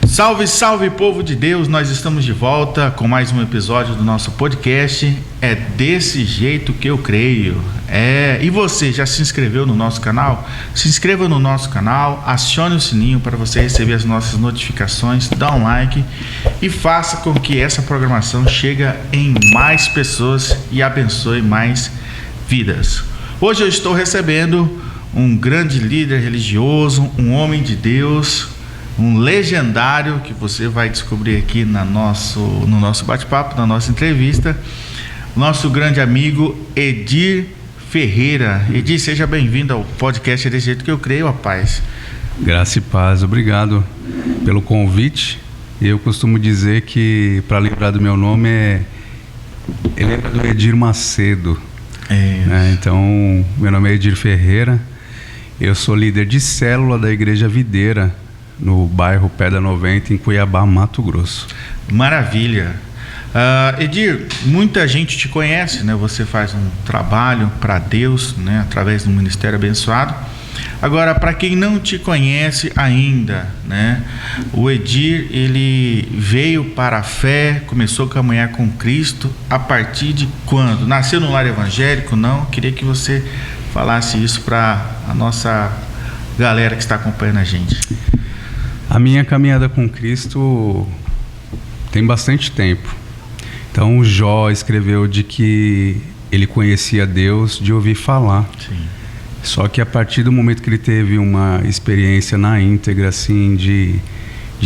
Salve, salve, povo de Deus! Nós estamos de volta com mais um episódio do nosso podcast. É desse jeito que eu creio. E você já se inscreveu no nosso canal? Se inscreva no nosso canal, acione o sininho para você receber as nossas notificações, dá um like e faça com que essa programação chegue em mais pessoas e abençoe mais vidas. Hoje eu estou recebendo um grande líder religioso, um homem de Deus, um legendário que você vai descobrir aqui no nosso bate-papo, na nossa entrevista, nosso grande amigo Edir Ferreira. Edir, seja bem-vindo ao podcast Desse Jeito que eu creio, rapaz. Graça e paz, obrigado pelo convite. Eu costumo dizer que, para lembrar do meu nome, lembra do Edir Macedo. Então, meu nome é Edir Ferreira, eu sou líder de célula da Igreja Videira, no bairro Pedra 90, em Cuiabá, Mato Grosso. Maravilha. Edir, muita gente te conhece, né? Você faz um trabalho para Deus, né? Através do Ministério Abençoado. Agora, para quem não te conhece ainda, né? O Edir, ele veio para a fé, começou a caminhar com Cristo a partir de quando? Nasceu no lar evangélico? Não? Queria que você falasse isso para a nossa galera que está acompanhando a gente. A minha caminhada com Cristo tem bastante tempo. Então, o Jó escreveu de que ele conhecia Deus de ouvir falar. Sim. Só que a partir do momento que ele teve uma experiência na íntegra, assim, de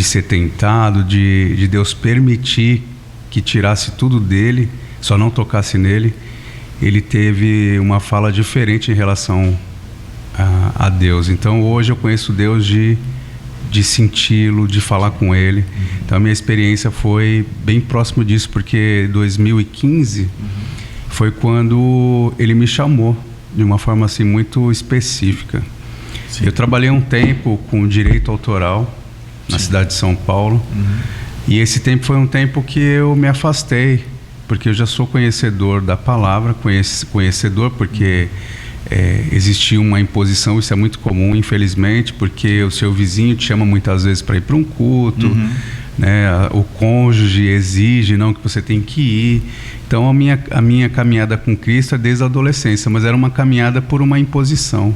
ser tentado, de Deus permitir que tirasse tudo dele, só não tocasse nele, ele teve uma fala diferente em relação a Deus. Então, hoje eu conheço Deus de senti-lo, de falar com ele. Então a minha experiência foi bem próximo disso, porque 2015 foi quando ele me chamou de uma forma assim muito específica. Sim. Eu trabalhei um tempo com direito autoral na cidade de São Paulo, e esse tempo foi um tempo que eu me afastei, porque eu já sou conhecedor da palavra, conhecedor porque existia uma imposição, isso é muito comum, infelizmente, porque o seu vizinho te chama muitas vezes para ir para um culto, né? O cônjuge exige que você tem que ir. Então a minha caminhada com Cristo é desde a adolescência, mas era uma caminhada por uma imposição.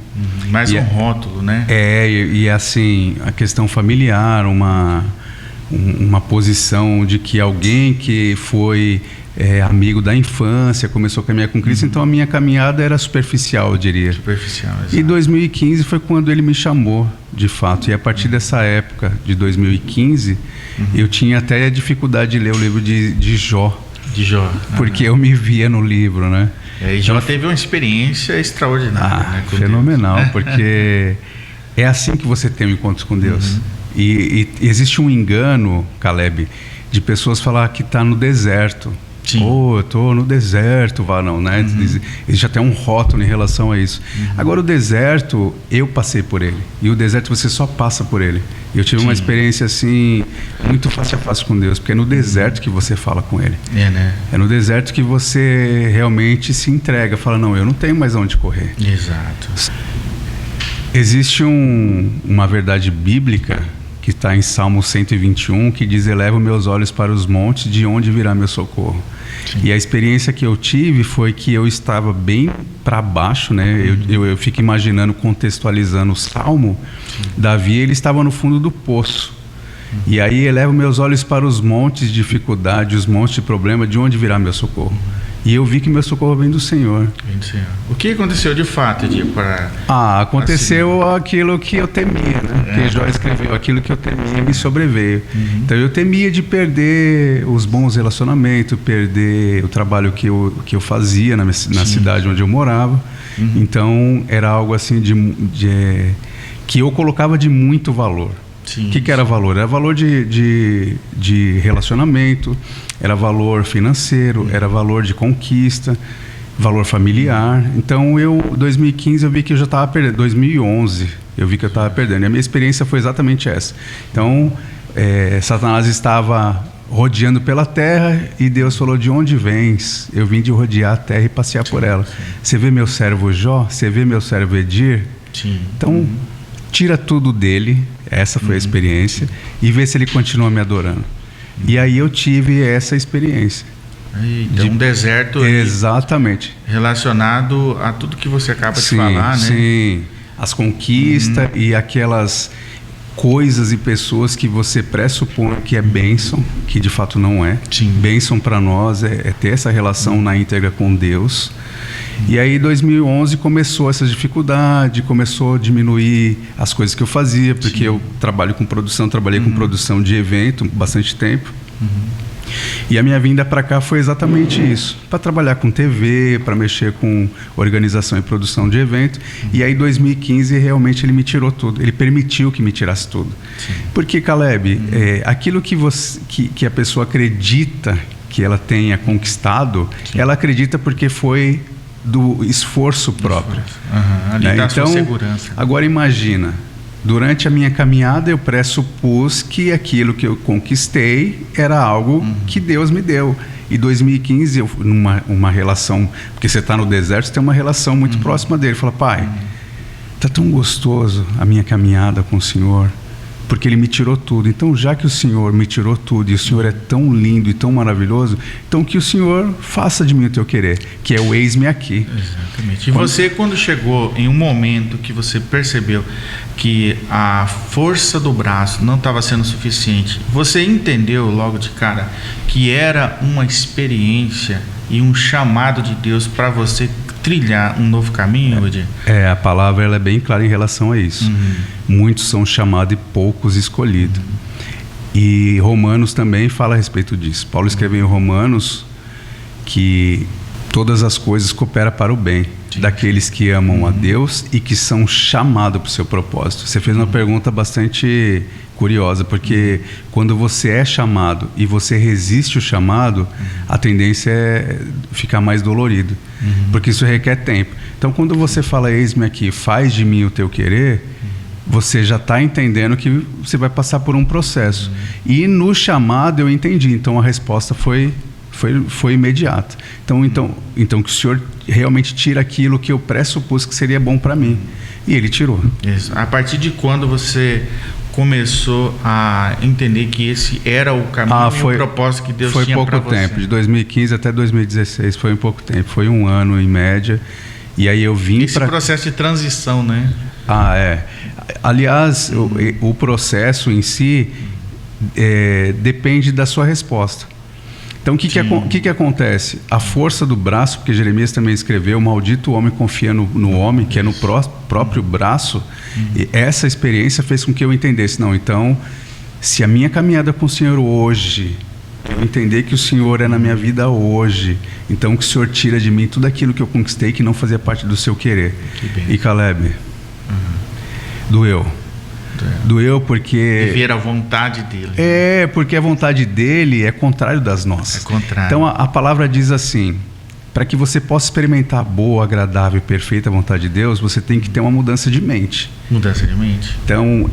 Mais um rótulo, né? E assim, a questão familiar, uma posição de que alguém que foi amigo da infância começou a caminhar com Cristo, então a minha caminhada era superficial, eu diria. Superficial, exato. E 2015 foi quando ele me chamou, de fato, e a partir dessa época de 2015, eu tinha até a dificuldade de ler o livro de Jó. De Jó. Porque eu me via no livro, né? E Jó teve uma experiência extraordinária, né, com fenomenal, Deus. porque é assim que você tem um encontro com Deus. E existe um engano, Caleb, de pessoas falar que está no deserto. Eu estou no deserto, né? Existe até um rótulo em relação a isso. Agora, o deserto, eu passei por ele. E o deserto, você só passa por ele. E eu tive uma experiência, assim, muito fácil a fácil com Deus. Porque é no deserto que você fala com ele. Né? É no deserto que você realmente se entrega. Fala, não, eu não tenho mais onde correr. Exato. Existe uma verdade bíblica que está em Salmo 121, que diz: elevo meus olhos para os montes, de onde virá meu socorro. Sim. E a experiência que eu tive foi que eu estava bem para baixo, né? Eu fico imaginando, contextualizando o Salmo. Davi, ele estava no fundo do poço. E aí elevo meus olhos para os montes de dificuldade, os montes de problema, de onde virá meu socorro. E eu vi que meu socorro vem do Senhor. O que aconteceu de fato, Edir? Aconteceu aquilo que eu temia, né? Porque Jó escreveu: aquilo que eu temia me sobreveio. Então eu temia de perder os bons relacionamentos, perder o trabalho que eu fazia na cidade onde eu morava. Então era algo assim que eu colocava de muito valor. O que era valor? Era valor de relacionamento, era valor financeiro, era valor de conquista, valor familiar. Então, 2015 eu vi que eu já estava perdendo. 2011 eu vi que eu estava perdendo. E a minha experiência foi exatamente essa. Então, Satanás estava rodeando pela terra e Deus falou: de onde vens? Eu vim de rodear a terra e passear por ela. Você vê meu servo Jó? Você vê meu servo Edir? Então, tira tudo dele. Essa foi a experiência. E ver se ele continua me adorando. E aí eu tive essa experiência. Então, um deserto exatamente relacionado a tudo que você acaba de falar, né? Sim, as conquistas e aquelas coisas e pessoas que você pressupõe que é bênção, que de fato não é. Sim. Bênção para nós é ter essa relação na íntegra com Deus. E aí, em 2011, começou essa dificuldade, começou a diminuir as coisas que eu fazia, porque eu trabalhei com produção de evento bastante tempo. E a minha vinda para cá foi exatamente isso, para trabalhar com TV, para mexer com organização e produção de evento. E aí, em 2015, realmente ele me tirou tudo, ele permitiu que me tirasse tudo. Sim. Porque, Caleb, aquilo que a pessoa acredita que ela tenha conquistado, ela acredita porque foi do esforço próprio. Ali né? Dá Então, sua segurança. Agora imagina, durante a minha caminhada eu pressupus que aquilo que eu conquistei era algo que Deus me deu. E 2015, eu, numa relação, porque você está no deserto, você tem uma relação muito próxima dele. Fala, pai, tá tão gostoso a minha caminhada com o Senhor, porque Ele me tirou tudo. Então, já que o Senhor me tirou tudo e o Senhor é tão lindo e tão maravilhoso, então que o Senhor faça de mim o teu querer, que é o eis-me aqui. Exatamente. E você, quando chegou em um momento que você percebeu que a força do braço não estava sendo suficiente, você entendeu logo de cara que era uma experiência e um chamado de Deus para você trilhar um novo caminho, Edir? A palavra ela é bem clara em relação a isso. Muitos são chamados e poucos escolhidos. E Romanos também fala a respeito disso. Paulo escreveu em Romanos que todas as coisas cooperam para o bem daqueles que amam a Deus e que são chamados para o seu propósito. Você fez uma pergunta bastante curiosa, porque quando você é chamado e você resiste o chamado, a tendência é ficar mais dolorido, porque isso requer tempo. Então, quando você fala, eis-me aqui, faz de mim o teu querer, você já está entendendo que você vai passar por um processo. E no chamado eu entendi, então a resposta foi imediata. Então que o Senhor realmente tira aquilo que eu pressupus que seria bom para mim. E Ele tirou. Isso. A partir de quando você começou a entender que esse era o caminho e o propósito que Deus tinha para você? Foi pouco tempo, de 2015 até 2016, foi um pouco tempo, foi um ano em média. E aí eu vim esse processo de transição, né? Aliás, o processo em si depende da sua resposta. Então, o que acontece? A força do braço, porque Jeremias também escreveu, maldito o homem confia no homem, que é no próprio braço. E essa experiência fez com que eu entendesse, não, então, se a minha caminhada com o Senhor hoje, eu entender que o Senhor é na minha vida hoje, então que o Senhor tira de mim tudo aquilo que eu conquistei que não fazia parte do seu querer. E Caleb, doeu porque... Viver a vontade dele. Porque a vontade dele é contrário das nossas. É contrário. Então a palavra diz assim, para que você possa experimentar a boa, agradável e perfeita vontade de Deus, você tem que ter uma mudança de mente. Mudança de mente. Então,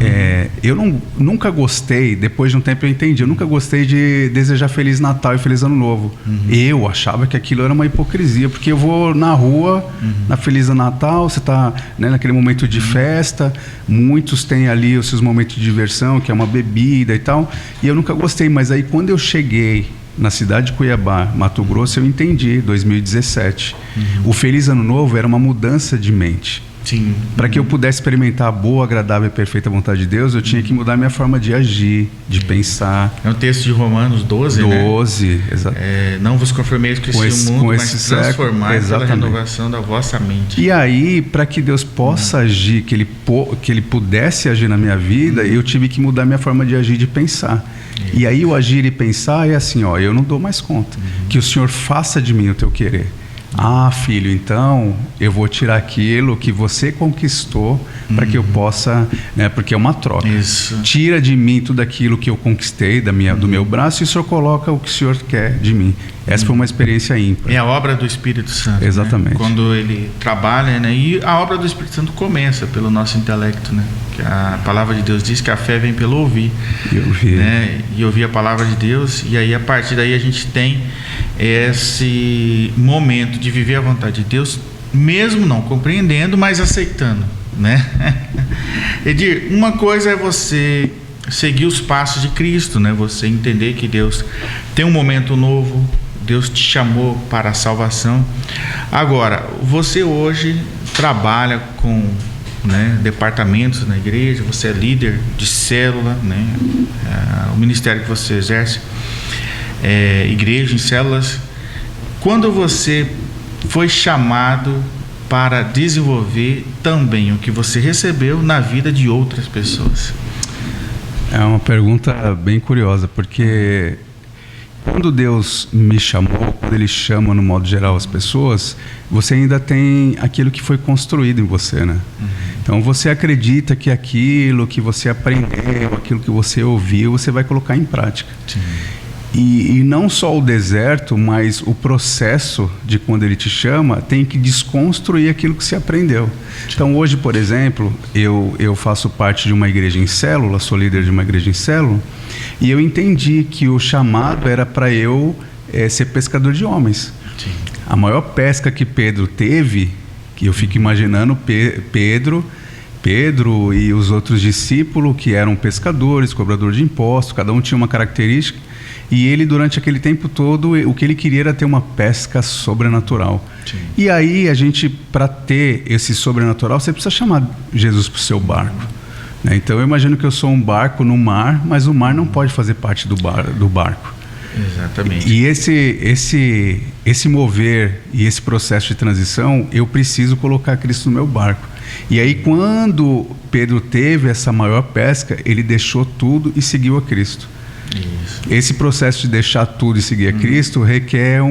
eu nunca gostei, depois de um tempo eu entendi, eu nunca gostei de desejar Feliz Natal e Feliz Ano Novo. Eu achava que aquilo era uma hipocrisia, porque eu vou na rua, na Feliz Natal, você está naquele momento de festa, muitos têm ali os seus momentos de diversão, que é uma bebida e tal, e eu nunca gostei, mas aí quando eu cheguei na cidade de Cuiabá, Mato Grosso, eu entendi, 2017. O Feliz Ano Novo era uma mudança de mente. Sim. Para que eu pudesse experimentar a boa, agradável e perfeita vontade de Deus, eu tinha que mudar minha forma de agir, de pensar. É um texto de Romanos 12, né? Exato. Não vos conformeis com esse mundo, mas transformai pela renovação da vossa mente. E aí, para que Deus possa agir, que Ele pudesse agir na minha vida, eu tive que mudar minha forma de agir e de pensar. E aí o agir e pensar é assim, eu não dou mais conta. Que o Senhor faça de mim o teu querer. Filho, então eu vou tirar aquilo que você conquistou para que eu possa, porque é uma troca. Isso. Tira de mim tudo aquilo que eu conquistei do meu braço e o Senhor coloca o que o Senhor quer de mim. Essa foi uma experiência ímpar. É a obra do Espírito Santo. Exatamente. Né? Quando ele trabalha, e a obra do Espírito Santo começa pelo nosso intelecto, né? Que a palavra de Deus diz que a fé vem pelo ouvir. E ouvir a palavra de Deus, e aí a partir daí a gente tem esse momento de viver a vontade de Deus, mesmo não compreendendo, mas aceitando. né? Edir, uma coisa é você seguir os passos de Cristo, né? Você entender que Deus tem um momento novo, Deus te chamou para a salvação. Agora, você hoje trabalha com, né, departamentos na igreja, você é líder de célula, né? O ministério que você exerce é igreja em células. Quando você foi chamado para desenvolver também o que você recebeu na vida de outras pessoas? É uma pergunta bem curiosa, porque quando Deus me chamou, quando Ele chama no modo geral as pessoas, você ainda tem aquilo que foi construído em você, né? Então você acredita que aquilo que você aprendeu, aquilo que você ouviu, você vai colocar em prática. Sim. E não só o deserto, mas o processo de quando Ele te chama tem que desconstruir aquilo que você aprendeu. Então hoje, por exemplo, eu faço parte de uma igreja em célula, sou líder de uma igreja em célula, e eu entendi que o chamado era para eu ser pescador de homens. Sim. A maior pesca que Pedro teve, que eu fico imaginando Pedro e os outros discípulos que eram pescadores, cobradores de impostos, cada um tinha uma característica. E ele, durante aquele tempo todo, o que ele queria era ter uma pesca sobrenatural. Sim. E aí, para ter esse sobrenatural, você precisa chamar Jesus para o seu barco. Né? Então, eu imagino que eu sou um barco no mar, mas o mar não pode fazer parte do barco. Exatamente. E esse mover e esse processo de transição, eu preciso colocar Cristo no meu barco. E aí, quando Pedro teve essa maior pesca, ele deixou tudo e seguiu a Cristo. Isso. Esse processo de deixar tudo e seguir a Cristo requer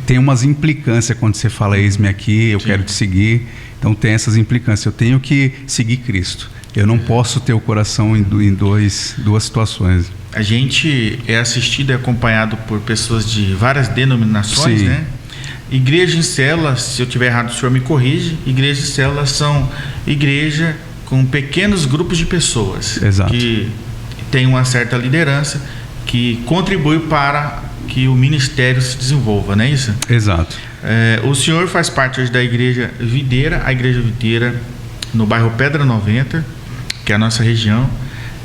tem umas implicâncias quando você fala, eis-me aqui, eu Sim. quero te seguir. Então tem essas implicâncias, eu tenho que seguir Cristo. Eu não posso ter o coração em duas situações. A gente é assistido e acompanhado por pessoas de várias denominações, Sim. né? Igreja em células, se eu estiver errado, o senhor me corrige. Igreja em células são igreja com pequenos grupos de pessoas. Exato. Que tem uma certa liderança que contribui para que o ministério se desenvolva, não é isso? Exato. O senhor faz parte hoje da Igreja Videira, a Igreja Videira no bairro Pedra 90, que é a nossa região,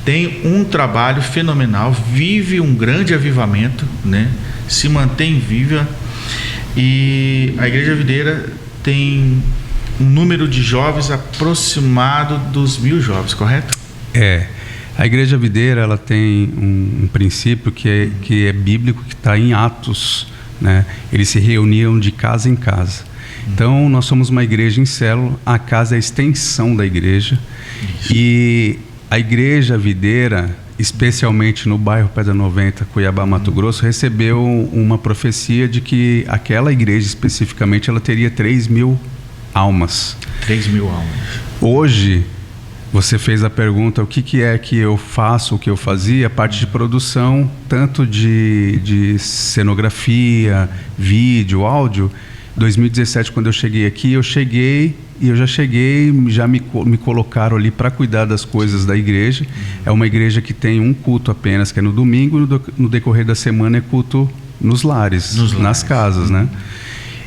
tem um trabalho fenomenal, vive um grande avivamento, né? Se mantém viva, e a Igreja Videira tem um número de jovens aproximado dos 1.000 jovens, correto? A Igreja Videira, ela tem um princípio que é bíblico, que está em Atos, né? Eles se reuniam de casa em casa. Então, nós somos uma igreja em célula, a casa é a extensão da igreja. Isso. E a Igreja Videira, especialmente no bairro Pedra 90, Cuiabá, Mato Grosso, recebeu uma profecia de que aquela igreja especificamente, ela teria 3.000 almas. 3.000 almas. Hoje, você fez a pergunta, o que é que eu faço, o que eu fazia, a parte de produção, tanto de cenografia, vídeo, áudio. 2017, quando eu cheguei aqui, já me colocaram ali para cuidar das coisas da igreja. É uma igreja que tem um culto apenas, que é no domingo, e no decorrer da semana é culto nos lares, nas casas, né?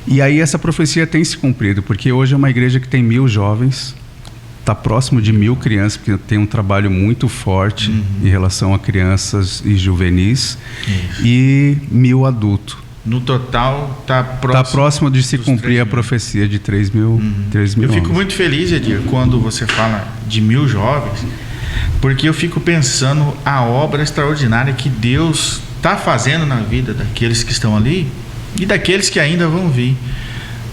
E aí essa profecia tem se cumprido, porque hoje é uma igreja que tem 1.000 jovens, está próximo de 1.000 crianças, porque tem um trabalho muito forte em relação a crianças e juvenis. Isso. E 1.000 adultos. No total está próximo de se cumprir a profecia de 3.000. Eu fico muito feliz, Edir, quando você fala de 1.000 jovens, porque eu fico pensando a obra extraordinária que Deus está fazendo na vida daqueles que estão ali e daqueles que ainda vão vir.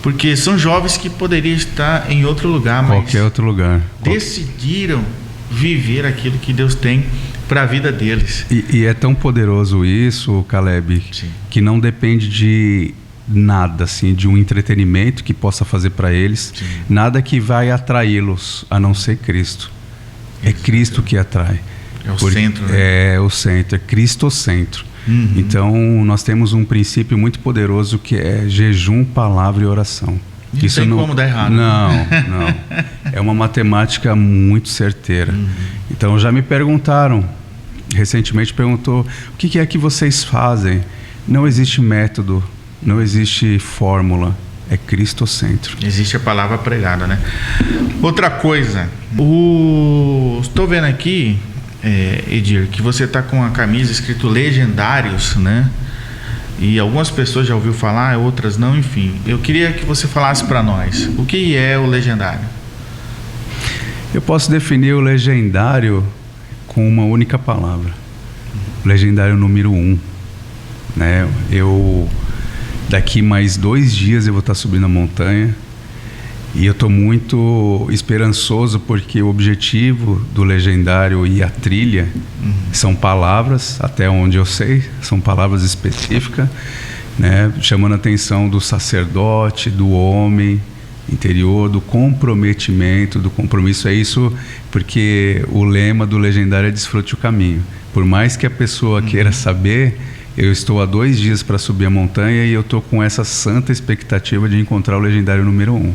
Porque são jovens que poderiam estar em outro lugar, mas qualquer outro lugar, decidiram viver aquilo que Deus tem para a vida deles. E é tão poderoso isso, Caleb, sim, que não depende de nada, assim, de um entretenimento que possa fazer para eles, sim, nada que vai atraí-los a não ser Cristo. É Cristo que atrai. É o centro, né? É o centro, é Cristocentro. Então, nós temos um princípio muito poderoso que é jejum, palavra e oração. Isso não tem como dar errado. Não. É uma matemática muito certeira. Então, já me perguntaram, recentemente perguntou, o que é que vocês fazem? Não existe método, não existe fórmula. é Cristo ao centro. Existe a palavra pregada, né? Outra coisa, estou vendo aqui, Edir, que você está com a camisa escrito Legendários, né? E algumas pessoas já ouviu falar, outras não, enfim. Eu queria que você falasse para nós, o que é o legendário? Eu posso definir o legendário com uma única palavra. O legendário número 1. Né? Daqui mais 2 dias eu vou estar subindo a montanha. E eu estou muito esperançoso porque o objetivo do legendário e a trilha são palavras, até onde eu sei, são palavras específicas, né? Chamando a atenção do sacerdote, do homem interior, do comprometimento, do compromisso. É isso, porque o lema do legendário é desfrute o caminho. Por mais que a pessoa queira saber, eu estou há 2 dias para subir a montanha e eu estou com essa santa expectativa de encontrar o legendário número 1.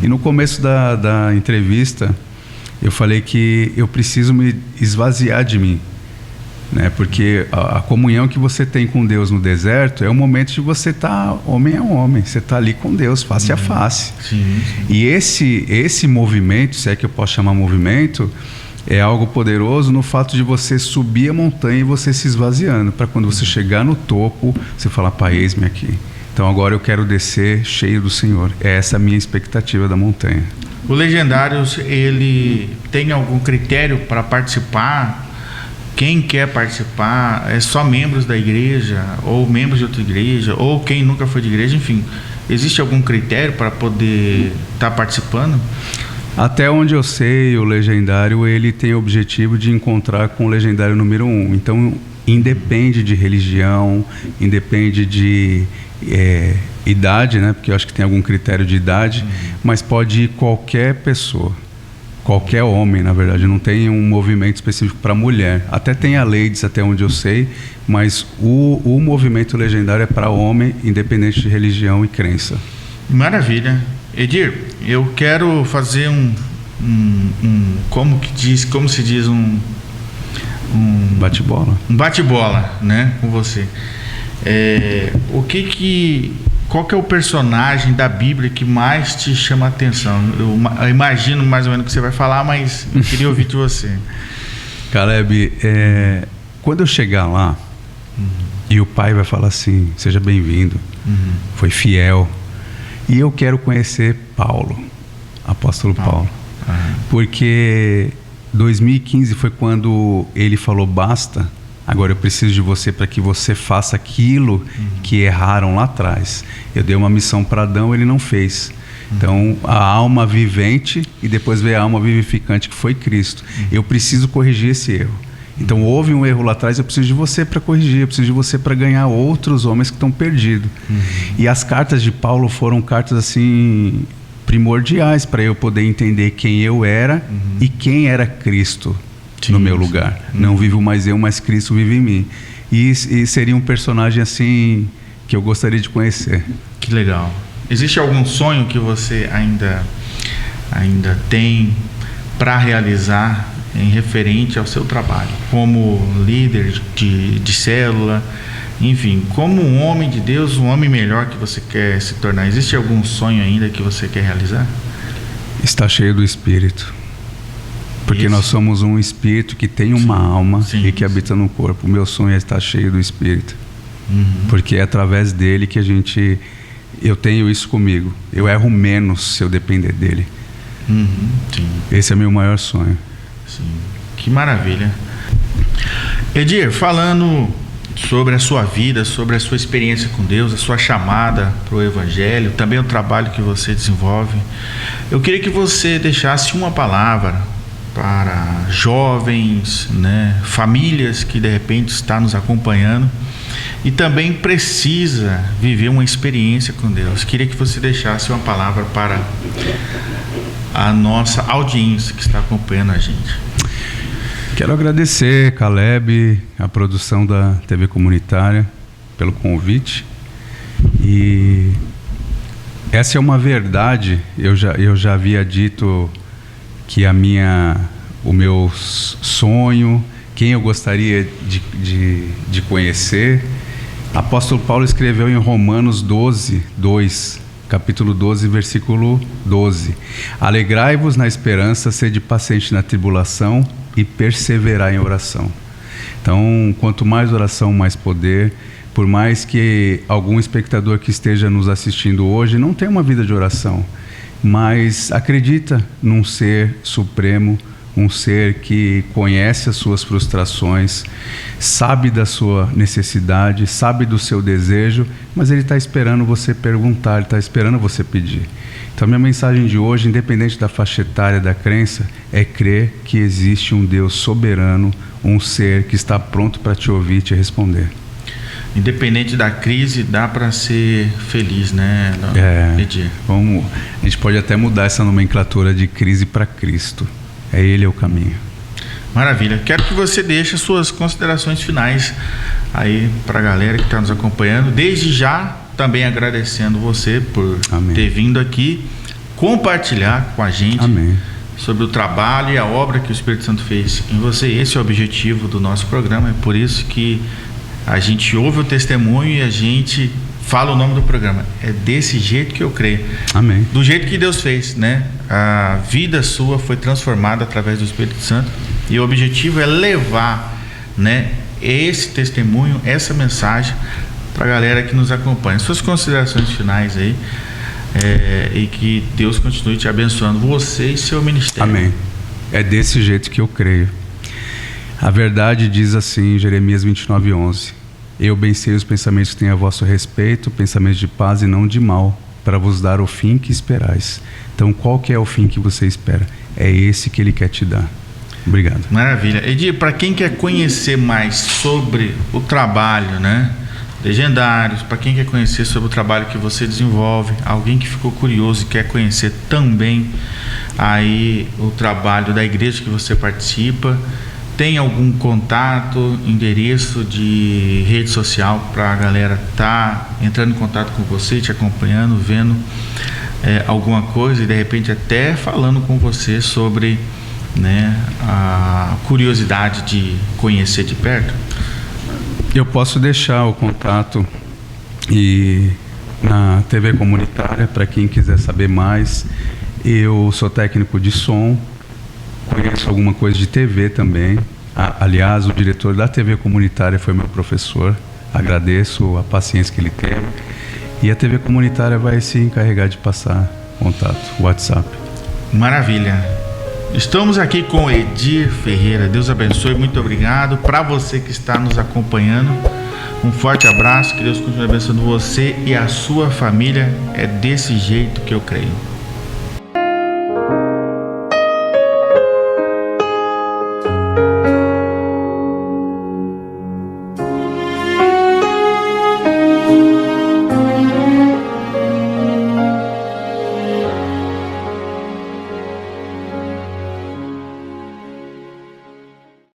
E no começo da entrevista, eu falei que eu preciso me esvaziar de mim, né? Porque a comunhão que você tem com Deus no deserto é o momento de você estar homem a homem, você está ali com Deus, face a face. Sim. E esse movimento, se é que eu posso chamar movimento, é algo poderoso no fato de você subir a montanha e você se esvaziando, para quando você chegar no topo, você falar, pai, eis-me aqui. Então agora eu quero descer cheio do Senhor. É essa a minha expectativa da montanha. O Legendários, ele tem algum critério para participar? Quem quer participar? É só membros da igreja? Ou membros de outra igreja? Ou quem nunca foi de igreja? Enfim, existe algum critério para poder estar participando? Até onde eu sei, o legendário ele tem o objetivo de encontrar com o legendário número 1. Então, independe de religião, independe de idade, né? Porque eu acho que tem algum critério de idade, mas pode ir qualquer pessoa, qualquer homem, na verdade. Não tem um movimento específico para mulher. Até tem a ladies, até onde eu sei, mas o movimento legendário é para homem, independente de religião e crença. Maravilha. Edir, eu quero fazer como se diz um bate-bola. Um bate-bola, né, com você. Qual que é o personagem da Bíblia que mais te chama a atenção? Eu imagino mais ou menos o que você vai falar, mas eu queria ouvir de você. Caleb, quando eu chegar lá e o pai vai falar assim, seja bem-vindo, foi fiel. E eu quero conhecer Paulo, apóstolo Paulo. Porque 2015 foi quando ele falou, basta, agora eu preciso de você para que você faça aquilo que erraram lá atrás. Eu dei uma missão para Adão, ele não fez. Então, a alma vivente e depois veio a alma vivificante, que foi Cristo. Eu preciso corrigir esse erro. Então, houve um erro lá atrás, eu preciso de você para corrigir, eu preciso de você para ganhar outros homens que estão perdidos. E as cartas de Paulo foram cartas assim primordiais para eu poder entender quem eu era e quem era Cristo no meu lugar. Não vivo mais eu, mas Cristo vive em mim. E seria um personagem assim que eu gostaria de conhecer. Que legal. Existe algum sonho que você ainda tem para realizar em referente ao seu trabalho, como líder de célula, enfim, como um homem de Deus, um homem melhor que você quer se tornar? Existe algum sonho ainda que você quer realizar? Está cheio do Espírito, porque nós somos um Espírito que tem uma alma e que habita no corpo. O meu sonho é estar cheio do Espírito, porque é através dele que eu tenho isso comigo. Eu erro menos se eu depender dele. Esse é meu maior sonho. Sim, que maravilha. Edir, falando sobre a sua vida, sobre a sua experiência com Deus, a sua chamada para o Evangelho, também o trabalho que você desenvolve, eu queria que você deixasse uma palavra para jovens, né, famílias que de repente estão nos acompanhando e também precisa viver uma experiência com Deus. Queria que você deixasse uma palavra para a nossa audiência que está acompanhando a gente. Quero agradecer, Caleb, a produção da TV Comunitária, pelo convite. E essa é uma verdade. Eu já havia dito que o meu sonho, quem eu gostaria de conhecer. Apóstolo Paulo escreveu em Romanos 12:2, capítulo 12, versículo 12. Alegrai-vos na esperança, sede paciente na tribulação e perseverai em oração. Então, quanto mais oração, mais poder. Por mais que algum espectador que esteja nos assistindo hoje não tenha uma vida de oração, mas acredita num ser supremo, um ser que conhece as suas frustrações, sabe da sua necessidade, sabe do seu desejo, mas ele está esperando você perguntar, ele está esperando você pedir. Então, minha mensagem de hoje, independente da faixa etária da crença, é crer que existe um Deus soberano, um ser que está pronto para te ouvir e te responder. Independente da crise, dá para ser feliz, né, Edir? A gente pode até mudar essa nomenclatura de crise para Cristo. Ele é o caminho. Maravilha. Quero que você deixe suas considerações finais aí para a galera que está nos acompanhando. Desde já, também agradecendo você por ter vindo aqui compartilhar com a gente sobre o trabalho e a obra que o Espírito Santo fez em você. Esse é o objetivo do nosso programa. É por isso que a gente ouve o testemunho e a gente fala o nome do programa. É desse jeito que eu creio. Amém. Do jeito que Deus fez, né? A vida sua foi transformada através do Espírito Santo e o objetivo é levar, né, esse testemunho, essa mensagem para a galera que nos acompanha. Suas considerações finais aí, e que Deus continue te abençoando, você e seu ministério. Amém. É desse jeito que eu creio. A verdade diz assim em Jeremias 29:11: Eu bem sei os pensamentos que tenho a vosso respeito, pensamentos de paz e não de mal, para vos dar o fim que esperais. Então, qual que é o fim que você espera? É esse que Ele quer te dar. Obrigado. Maravilha. Edir, para quem quer conhecer mais sobre o trabalho, né, Legendários, para quem quer conhecer sobre o trabalho que você desenvolve, alguém que ficou curioso e quer conhecer também aí o trabalho da igreja que você participa, tem algum contato, endereço de rede social para a galera estar entrando em contato com você, te acompanhando, vendo alguma coisa e de repente até falando com você sobre, né, a curiosidade de conhecer de perto? Eu posso deixar o contato na TV comunitária para quem quiser saber mais. Eu sou técnico de som, conheço alguma coisa de TV também. Aliás, o diretor da TV comunitária foi meu professor. Agradeço a paciência que ele teve. E a TV comunitária vai se encarregar de passar contato, WhatsApp. Maravilha. Estamos aqui com Edir Ferreira. Deus abençoe, muito obrigado. Para você que está nos acompanhando, um forte abraço. Que Deus continue abençoando você e a sua família. É desse jeito que eu creio.